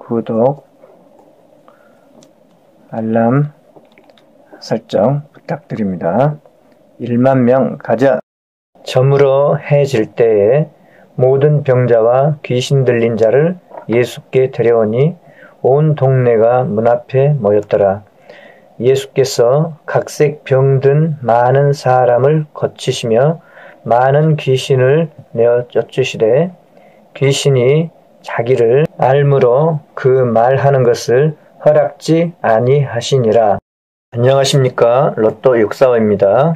구독, 알람 설정 부탁드립니다. 1만 명 가자. 저물어 해질 때에 모든 병자와 귀신 들린 자를 예수께 데려오니 온 동네가 문 앞에 모였더라. 예수께서 각색 병든 많은 사람을 거치시며 많은 귀신을 내어 쫓으시되 귀신이 자기를 알므로 그 말하는 것을 허락지 아니하시니라. 안녕하십니까. 로또 645입니다.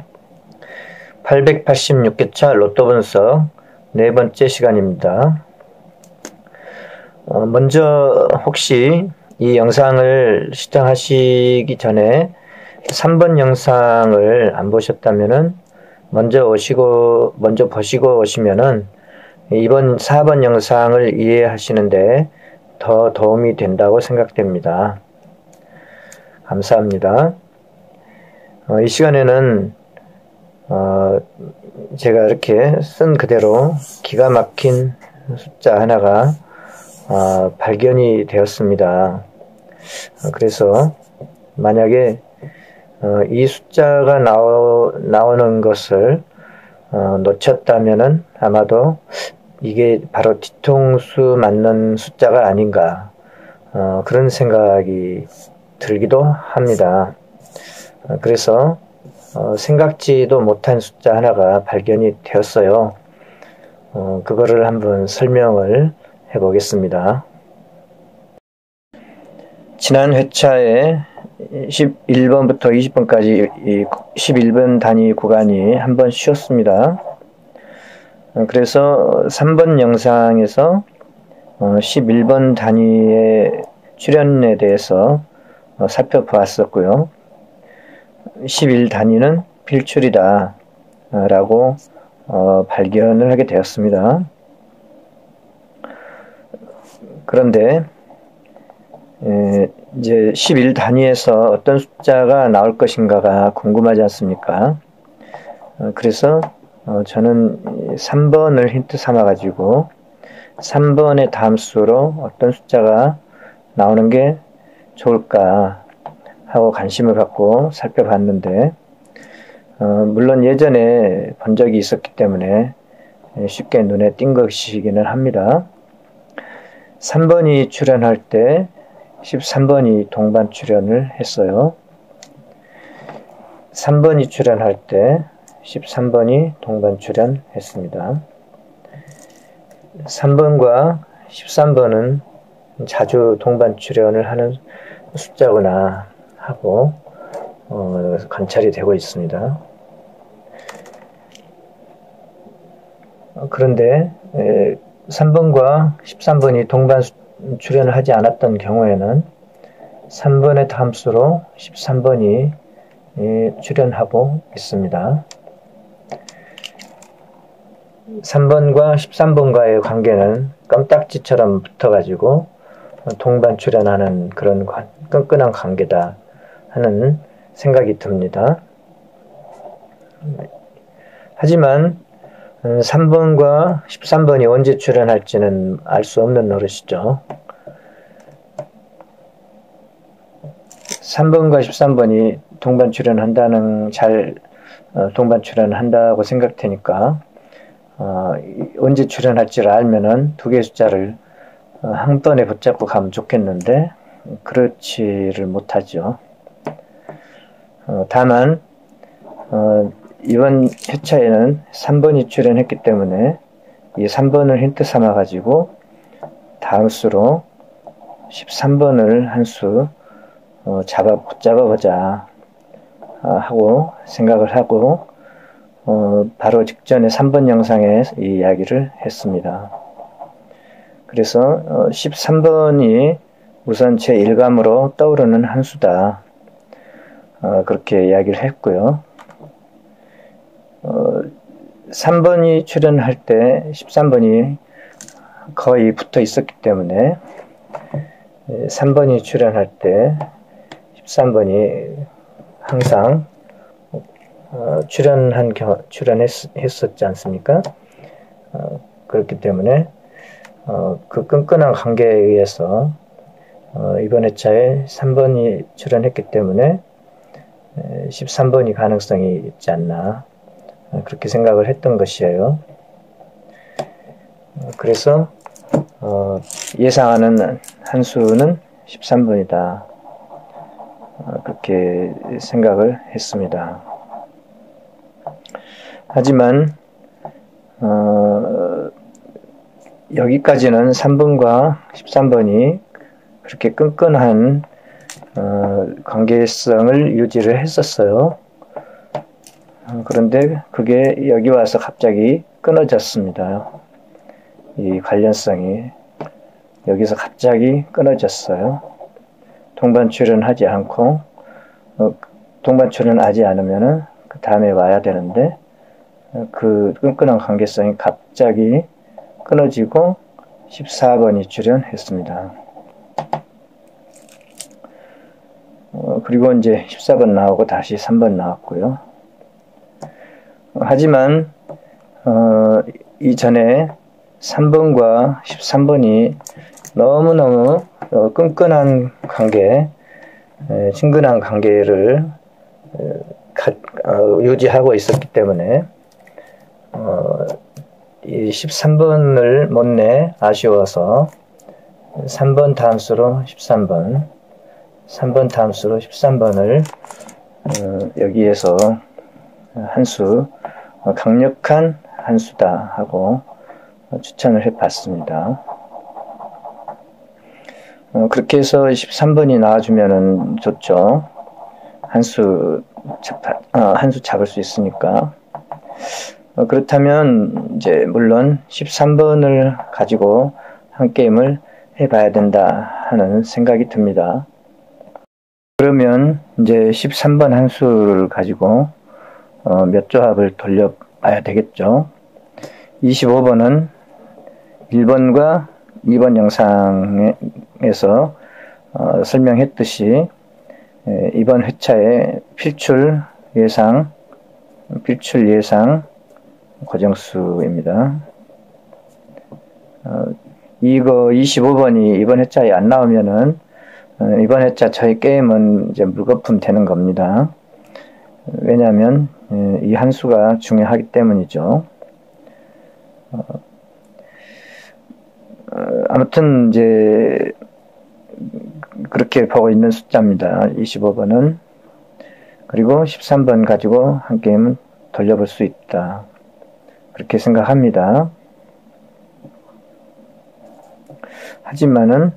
886개차 로또 분석 네 번째 시간입니다. 먼저 혹시 이 영상을 시청하시기 전에 3번 영상을 안 보셨다면은 먼저 보시고 오시면은 이번 4번 영상을 이해하시는데 더 도움이 된다고 생각됩니다. 감사합니다. 이 시간에는 제가 이렇게 쓴 그대로 기가 막힌 숫자 하나가 발견이 되었습니다. 그래서 만약에 이 숫자가 나오는 것을 놓쳤다면은 아마도 이게 바로 뒤통수 맞는 숫자가 아닌가 그런 생각이 들기도 합니다. 그래서 생각지도 못한 숫자 하나가 발견이 되었어요. 그거를 한번 설명을 해보겠습니다. 지난 회차에 11번부터 20번까지 이 11번 단위 구간이 한번 쉬었습니다. 그래서 3번 영상에서 11번 단위의 출현에 대해서 살펴보았었고요. 11단위는 필출이다 라고 발견을 하게 되었습니다. 그런데 이제 11단위에서 어떤 숫자가 나올 것인가가 궁금하지 않습니까? 그래서 저는 3번을 힌트 삼아 가지고 3번의 다음 수로 어떤 숫자가 나오는 게 좋을까 하고 관심을 갖고 살펴봤는데 물론 예전에 본 적이 있었기 때문에 쉽게 눈에 띈 것이기는 합니다. 3번이 출연할 때 13번이 동반 출연을 했어요. 3번이 출연할 때 13번이 동반 출연했습니다. 3번과 13번은 자주 동반 출연을 하는 숫자구나 하고 관찰이 되고 있습니다. 그런데 3번과 13번이 동반 출연을 하지 않았던 경우에는 3번의 다음 수로 13번이 출연하고 있습니다. 3번과 13번과의 관계는 껌딱지처럼 붙어가지고 동반 출연하는 그런 끈끈한 관계다 하는 생각이 듭니다. 하지만 3번과 13번이 언제 출연할지는 알 수 없는 노릇이죠. 3번과 13번이 동반 출연한다는 동반 출연한다고 생각되니까 언제 출연할지를 알면은 두 개의 숫자를 한 번에 붙잡고 가면 좋겠는데 그렇지를 못하죠. 다만 이번 회차에는 3번이 출연했기 때문에 이 3번을 힌트 삼아 가지고 다음 수로 13번을 한 수 붙잡아보자 하고 생각을 하고 바로 직전에 3번 영상에 이 이야기를 했습니다. 그래서 13번이 우선 제 일감으로 떠오르는 한 수다 그렇게 이야기를 했고요. 3번이 출연할 때 13번이 거의 붙어 있었기 때문에 3번이 출연할 때 13번이 항상 출연했었지 않습니까? 그렇기 때문에 그 끈끈한 관계에 의해서 이번 회차에 3번이 출연했기 때문에 13번이 가능성이 있지 않나 그렇게 생각을 했던 것이에요. 그래서 예상하는 한수는 13번이다 그렇게 생각을 했습니다. 하지만 여기까지는 3번과 13번이 그렇게 끈끈한 관계성을 유지를 했었어요. 그런데 그게 여기 와서 갑자기 끊어졌습니다. 이 관련성이 여기서 갑자기 끊어졌어요. 동반 출연하지 않고 동반 출연하지 않으면은 그 다음에 와야 되는데 그 끈끈한 관계성이 갑자기 끊어지고 14번이 출연했습니다. 그리고 이제 14번 나오고 다시 3번 나왔고요. 하지만 이전에 3번과 13번이 너무너무 끈끈한 관계, 친근한 관계를 유지하고 있었기 때문에 이 13번을 못 내 아쉬워서 3번 다음수로 13번, 3번 다음수로 13번을 여기에서 한수, 강력한 한수다 하고 추천을 해봤습니다. 그렇게 해서 13번이 나와주면은 좋죠. 한수 잡을 수 있으니까. 그렇다면 이제 물론 13번을 가지고 한 게임을 해봐야 된다 하는 생각이 듭니다. 그러면 이제 13번 한수를 가지고 몇 조합을 돌려봐야 되겠죠. 25번은 1번과 2번 영상에서 설명했듯이 이번 회차의 필출 예상 고정수입니다. 이거 25번이 이번 회차에 안 나오면은 이번 회차 저희 게임은 이제 물거품 되는 겁니다. 왜냐하면 이 한수가 중요하기 때문이죠. 아무튼 이제 그렇게 보고 있는 숫자입니다. 25번은. 그리고 13번 가지고 한 게임은 돌려볼 수 있다. 그렇게 생각합니다. 하지만은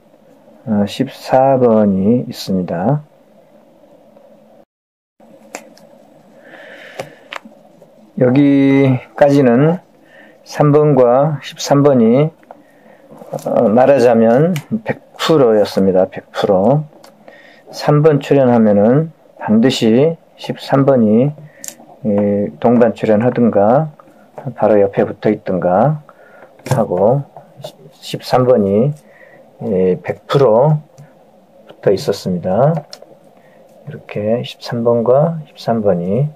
14번이 있습니다. 여기까지는 3번과 13번이 말하자면 100%였습니다. 100%. 3번 출연하면은 반드시 13번이 동반 출연하든가 바로 옆에 붙어 있든가 하고 13번이 100% 붙어 있었습니다. 이렇게 13번과 13번이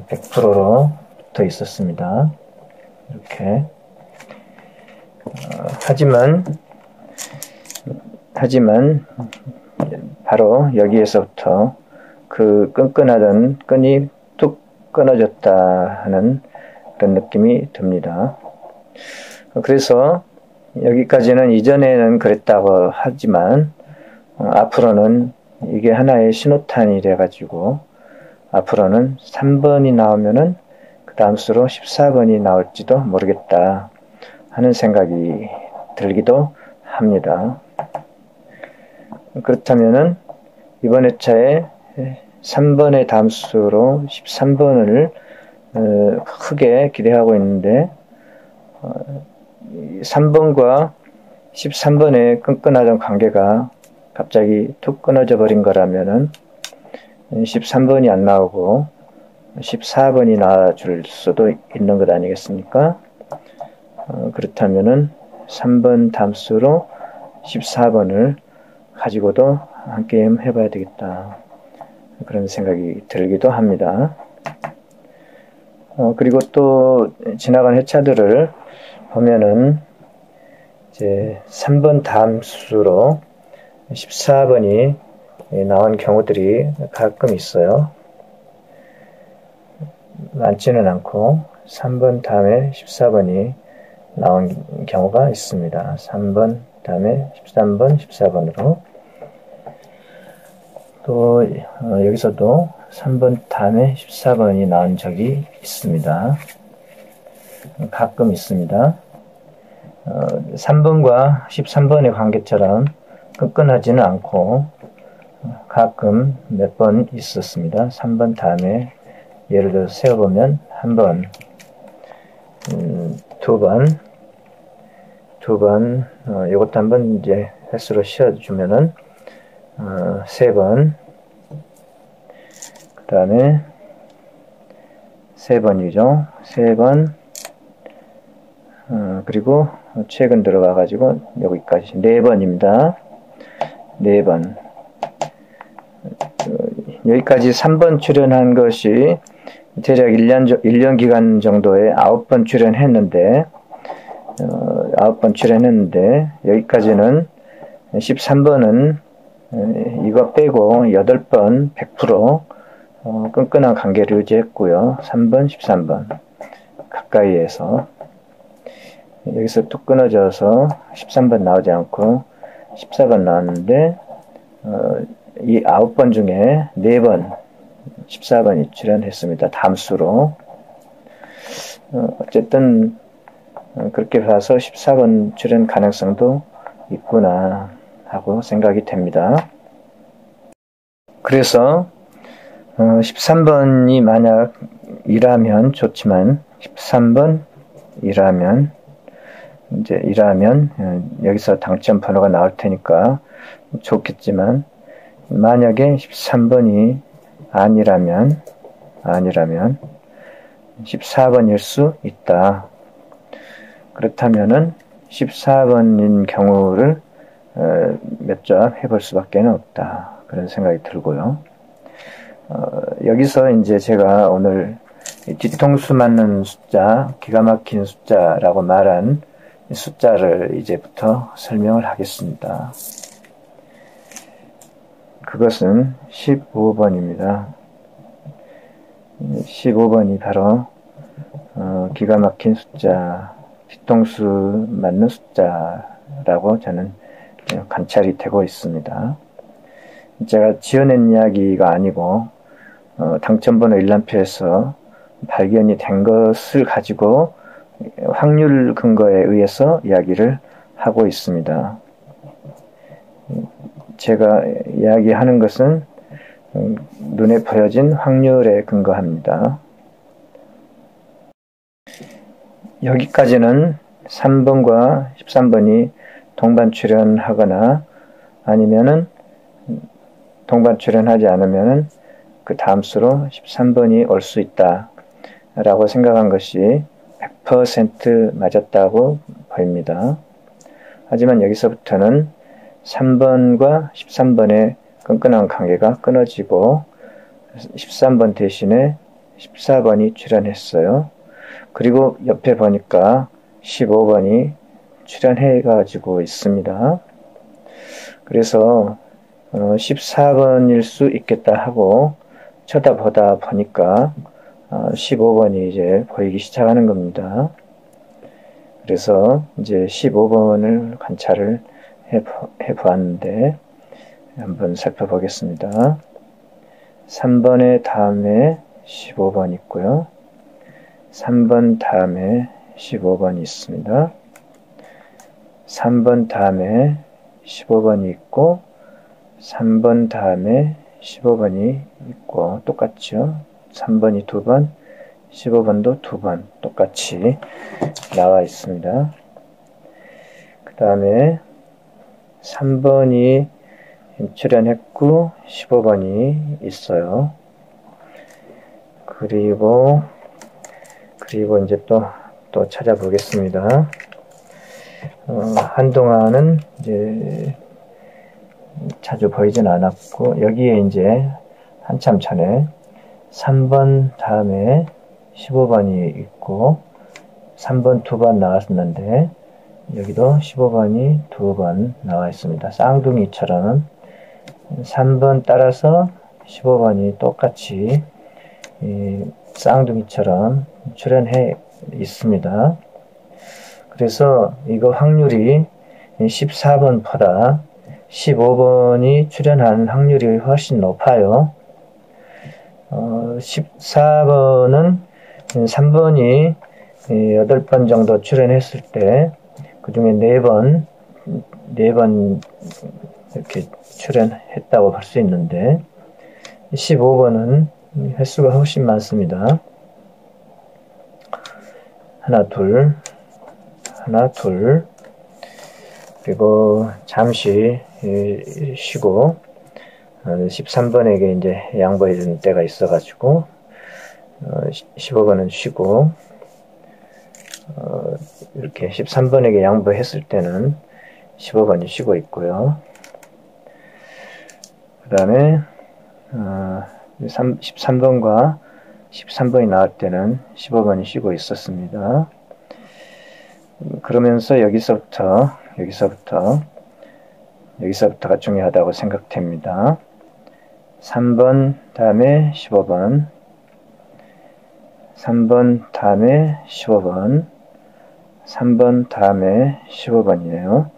100%로 붙어 있었습니다. 이렇게. 하지만 바로 여기에서부터 그 끈끈하던 끈이 툭 끊어졌다 하는 그런 느낌이 듭니다. 그래서 여기까지는 이전에는 그랬다고 하지만 앞으로는 이게 하나의 신호탄이 돼가지고 앞으로는 3번이 나오면은 그 다음 수로 14번이 나올지도 모르겠다 하는 생각이 들기도 합니다. 그렇다면은 이번 회차에 3번의 다음수로 13번을 크게 기대하고 있는데 3번과 13번의 끈끈하던 관계가 갑자기 툭 끊어져 버린 거라면은 13번이 안 나오고 14번이 나와줄 수도 있는 것 아니겠습니까? 그렇다면은 3번 담수로 14번을 가지고도 한 게임 해봐야 되겠다. 그런 생각이 들기도 합니다. 그리고 또 지나간 회차들을 보면은 이제 3번 담수로 14번이 나온 경우들이 가끔 있어요. 많지는 않고 3번 다음에 14번이 나온 경우가 있습니다. 3번 다음에 13번, 14번으로 또 여기서도 3번 다음에 14번이 나온 적이 있습니다. 가끔 있습니다. 3번과 13번의 관계처럼 끈끈하지는 않고 가끔 몇 번 있었습니다. 3번 다음에 예를 들어서 세어보면 한 번, 두 번, 이것도 한번 이제 횟수로 씌워주면은 세 번, 그 다음에 세 번이죠. 세 번, 그리고 최근 들어가가지고 여기까지 네 번입니다. 네 번. 여기까지 3번 출연한 것이 대략 1년 기간 정도에 9번 출연했는데, 9번 출연했는데, 여기까지는 13번은 이거 빼고 8번 100% 끈끈한 관계를 유지했고요. 3번, 13번 가까이에서 여기서 뚝 끊어져서 13번 나오지 않고 14번 나왔는데 이 9번 중에 4번 14번이 출연했습니다. 담수로. 어쨌든 그렇게 봐서 14번 출연 가능성도 있구나 하고 생각이 됩니다. 그래서 13번이 만약 이라면 좋지만 13번이라면 여기서 당첨 번호가 나올 테니까 좋겠지만 만약에 13번이 아니라면 14번일 수 있다. 그렇다면은 14번인 경우를 몇 점 해볼 수밖에 없다. 그런 생각이 들고요. 여기서 이제 제가 오늘 뒤통수 맞는 숫자, 기가 막힌 숫자라고 말한 숫자를 이제부터 설명을 하겠습니다. 그것은 15번입니다. 15번이 바로 기가 막힌 숫자, 뒤통수 맞는 숫자라고 저는 관찰이 되고 있습니다. 제가 지어낸 이야기가 아니고 당첨번호 일람표에서 발견이 된 것을 가지고 확률 근거에 의해서 이야기를 하고 있습니다. 제가 이야기하는 것은 눈에 보여진 확률에 근거합니다. 여기까지는 3번과 13번이 동반 출연하거나 아니면은 동반 출연하지 않으면은 그 다음 수로 13번이 올 수 있다 라고 생각한 것이 100% 맞았다고 보입니다. 하지만 여기서부터는 3번과 13번의 끈끈한 관계가 끊어지고 13번 대신에 14번이 출연했어요. 그리고 옆에 보니까 15번이 출연해가지고 있습니다. 그래서 14번일 수 있겠다 하고 쳐다보다 보니까 15번이 이제 보이기 시작하는 겁니다. 그래서 이제 15번을 관찰을 해보았는데 한번 살펴보겠습니다. 3번의 다음에 15번 있고요. 3번 다음에 15번이 있습니다. 3번 다음에 15번이 있고 3번 다음에 15번이 있고 똑같죠. 3번이 2번, 15번도 2번 똑같이 나와 있습니다. 그 다음에 3번이 출연했고 15번이 있어요. 그리고 이제 또 찾아보겠습니다. 한동안은 이제 자주 보이진 않았고 여기에 이제 한참 전에 3번 다음에 15번이 있고 3번 2번 나왔었는데 여기도 15번이 두 번 나와 있습니다. 쌍둥이처럼 3번 따라서 15번이 똑같이 쌍둥이처럼 출현해 있습니다. 그래서 이거 확률이 14번보다 15번이 출현하는 확률이 훨씬 높아요. 14번은 3번이 8번 정도 출현했을 때 그 중에 4번 이렇게 출현했다고 볼 수 있는데 15번은 횟수가 훨씬 많습니다. 하나, 둘, 그리고 잠시 쉬고 13번에게 이제 양보해 주는 때가 있어가지고 15번은 쉬고 이렇게 13번에게 양보했을 때는 15번이 쉬고 있고요. 그 다음에 13번과 13번이 나올 때는 15번이 쉬고 있었습니다. 그러면서 여기서부터가 중요하다고 생각됩니다. 3번 다음에 15번, 3번 다음에 15번, 3번 다음에 15번이에요.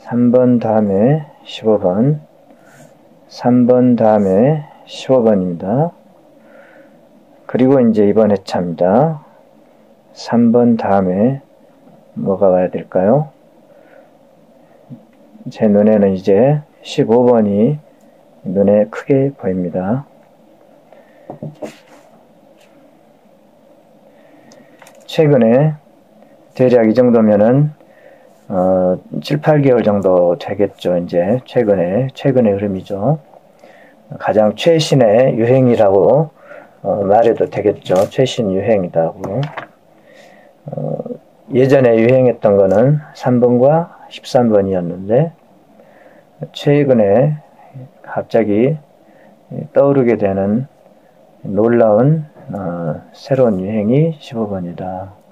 3번 다음에 15번, 3번 다음에 15번입니다. 그리고 이제 이번 회차입니다. 3번 다음에 뭐가 와야 될까요? 제 눈에는 이제 15번이 눈에 크게 보입니다. 최근에 대략 이 정도면은 7, 8개월 정도 되겠죠. 이제 최근의 흐름이죠. 가장 최신의 유행이라고 말해도 되겠죠. 최신 유행이라고. 예전에 유행했던 거는 3번과 13번이었는데 최근에 갑자기 떠오르게 되는 놀라운 새로운 유행이 15번이다.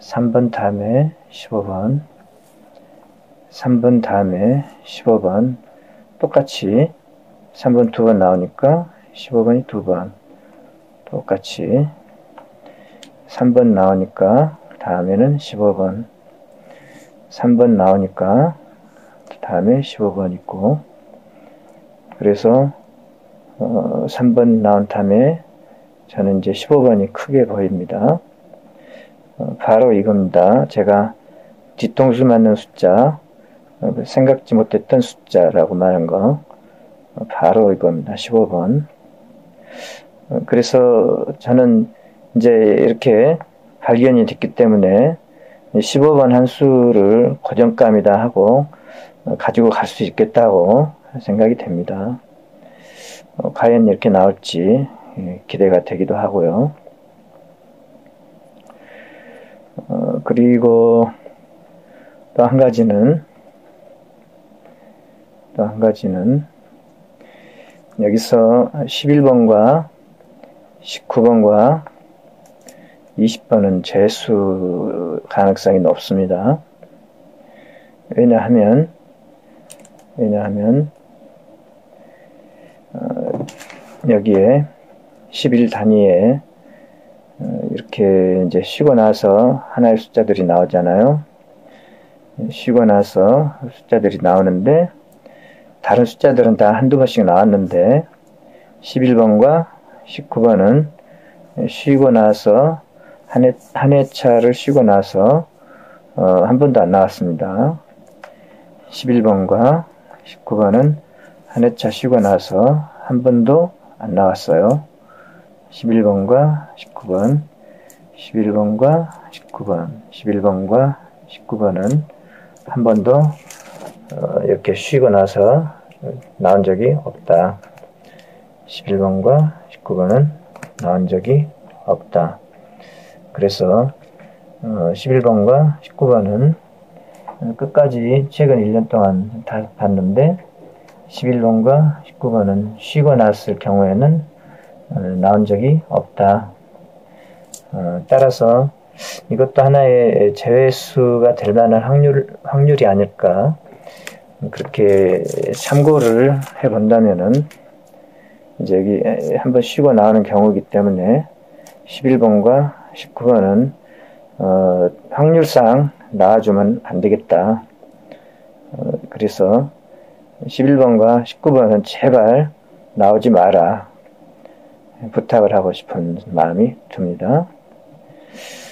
3번 다음에 15번, 3번 다음에 15번, 똑같이 3번 두 번 나오니까 15번이 두 번, 똑같이 3번 나오니까 다음에는 15번, 3번 나오니까 다음에 15번 있고, 그래서 3번 나온 다음에 저는 이제 15번이 크게 보입니다. 바로 이겁니다. 제가 뒤통수 맞는 숫자, 생각지 못했던 숫자라고 말한 거, 바로 이겁니다. 15번. 그래서 저는 이제 이렇게 발견이 됐기 때문에 15번 한 수를 고정감이다 하고 가지고 갈 수 있겠다고 생각이 됩니다. 과연 이렇게 나올지 기대가 되기도 하고요. 그리고 또 한 가지는 여기서 11번과 19번과 20번은 재수 가능성이 높습니다. 왜냐하면 여기에 11 단위에 이렇게 이제 쉬고 나서 하나의 숫자들이 나오잖아요. 쉬고 나서 숫자들이 나오는데 다른 숫자들은 다 한두 번씩 나왔는데 11번과 19번은 쉬고 나서 한 회차를 쉬고 나서 한 번도 안 나왔습니다. 11번과 19번은 한 회차 쉬고 나서 한 번도 안 나왔어요. 11번과 19번, 11번과 19번, 11번과 19번은 한 번도 이렇게 쉬고 나서 나온 적이 없다. 11번과 19번은 나온 적이 없다. 그래서 11번과 19번은 끝까지 최근 1년 동안 다 봤는데 11번과 19번은 쉬고 났을 경우에는 나온 적이 없다. 따라서 이것도 하나의 제외수가 될 만한 확률이 아닐까. 그렇게 참고를 해본다면은, 이제 여기 한번 쉬고 나오는 경우이기 때문에 11번과 19번은 확률상 나와주면 안 되겠다. 그래서 11번과 19번은 제발 나오지 마라. 부탁을 하고 싶은 마음이 듭니다.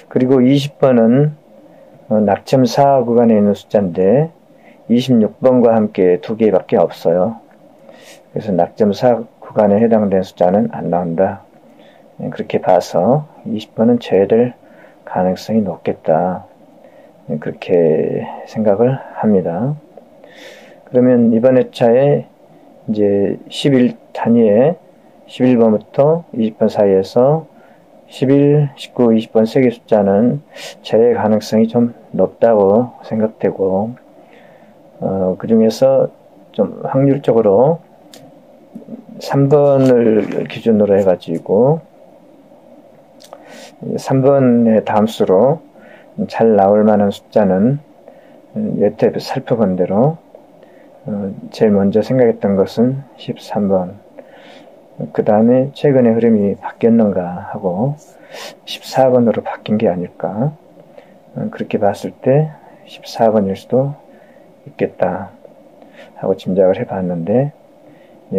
그리고 20번은 낙점 4 구간에 있는 숫자인데 26번과 함께 두 개밖에 없어요. 그래서 낙점 4 구간에 해당된 숫자는 안 나온다. 그렇게 봐서 20번은 제외될 가능성이 높겠다. 그렇게 생각을 합니다. 그러면 이번 회차에 이제 11 단위에 11번부터 20번 사이에서 11, 19, 20번 세 개 숫자는 제외 가능성이 좀 높다고 생각되고, 그 중에서 좀 확률적으로 3번을 기준으로 해가지고 3번의 다음수로 잘 나올 만한 숫자는 여태 살펴본 대로 제일 먼저 생각했던 것은 13번, 그 다음에 최근에 흐름이 바뀌었는가 하고 14번으로 바뀐 게 아닐까. 그렇게 봤을 때 14번일 수도 있겠다 하고 짐작을 해봤는데,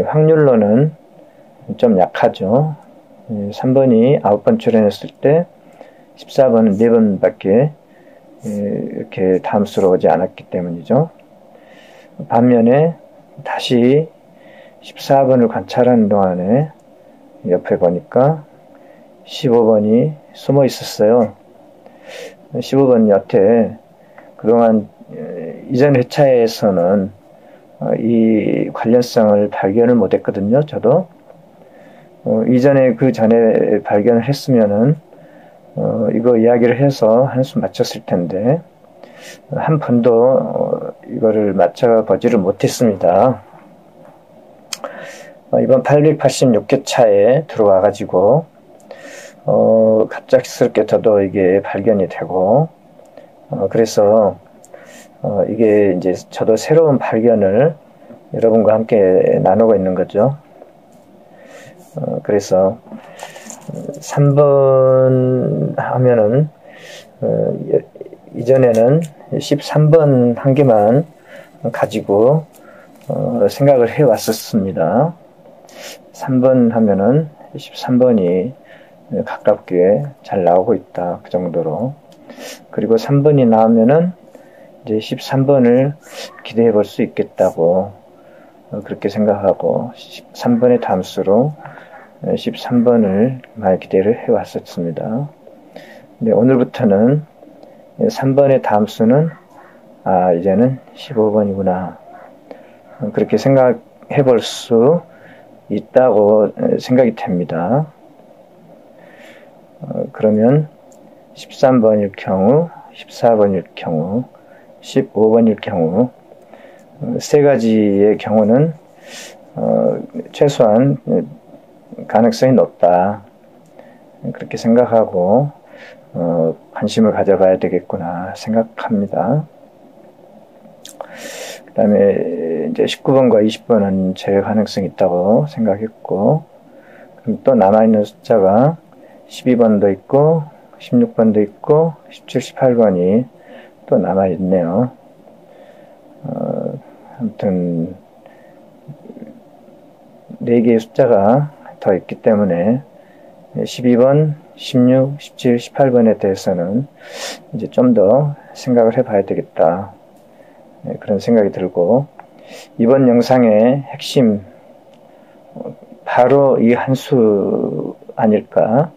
확률로는 좀 약하죠. 3번이 9번 출현했을 때 14번은 4번밖에 이렇게 다음수로 오지 않았기 때문이죠. 반면에 다시 14번을 관찰하는 동안에 옆에 보니까 15번이 숨어 있었어요. 15번 여태 그동안 이전 회차에서는 이 관련성을 발견을 못했거든요. 저도 이전에 그 전에 발견을 했으면은 이거 이야기를 해서 한수 맞췄을 텐데 한 번도 이거를 맞춰보지를 못했습니다. 이번 886회차에 들어와 가지고 갑작스럽게 저도 이게 발견이 되고, 그래서 이게 이제 저도 새로운 발견을 여러분과 함께 나누고 있는 거죠. 그래서 3번 하면은 이전에는 13번 한 개만 가지고 생각을 해 왔었습니다. 3번 하면은 13번이 가깝게 잘 나오고 있다. 그 정도로. 그리고 3번이 나오면은 이제 13번을 기대해 볼 수 있겠다고 그렇게 생각하고 3번의 담수로 13번을 많이 기대를 해 왔었습니다. 근데 오늘부터는 3번의 담수는 이제는 15번이구나. 그렇게 생각해 볼 수 있다고 생각이 됩니다. 그러면 13번일 경우, 14번일 경우, 15번일 경우 세 가지의 경우는 최소한 가능성이 높다. 그렇게 생각하고 관심을 가져봐야 되겠구나 생각합니다. 그 다음에 이제 19번과 20번은 제외 가능성이 있다고 생각했고, 그럼 또 남아있는 숫자가 12번도 있고 16번도 있고 17, 18번이 또 남아있네요. 아무튼 4개의 숫자가 더 있기 때문에 12번, 16, 17, 18번에 대해서는 이제 좀 더 생각을 해봐야 되겠다. 그런 생각이 들고, 이번 영상의 핵심 바로 이 한 수 아닐까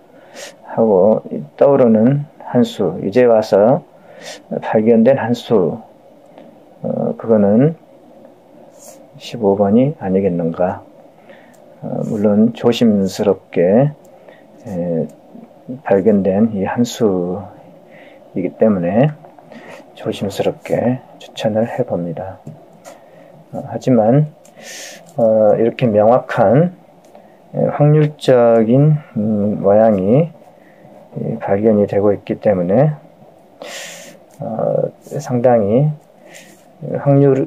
하고 떠오르는 한 수, 이제 와서 발견된 한 수, 그거는 15번이 아니겠는가. 물론 조심스럽게 발견된 이 한 수이기 때문에 조심스럽게 추천을 해봅니다. 하지만 이렇게 명확한 확률적인 모양이 발견이 되고 있기 때문에 상당히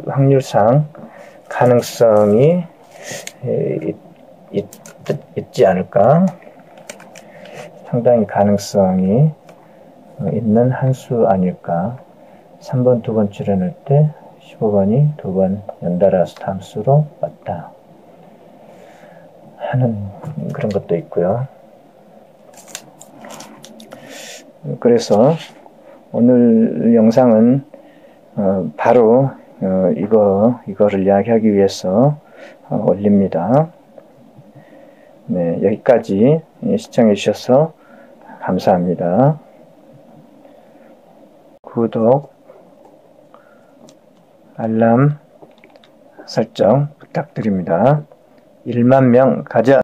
확률상 가능성이 있지 않을까. 상당히 가능성이 있는 한 수 아닐까. 3번 두 번 출연할 때 15번이 두 번 연달아 함수로 왔다 하는 그런 것도 있고요. 그래서 오늘 영상은 바로 이거를 이야기하기 위해서 올립니다. 네, 여기까지 시청해 주셔서 감사합니다. 구독, 알람 설정 부탁드립니다. 1만 명 가자!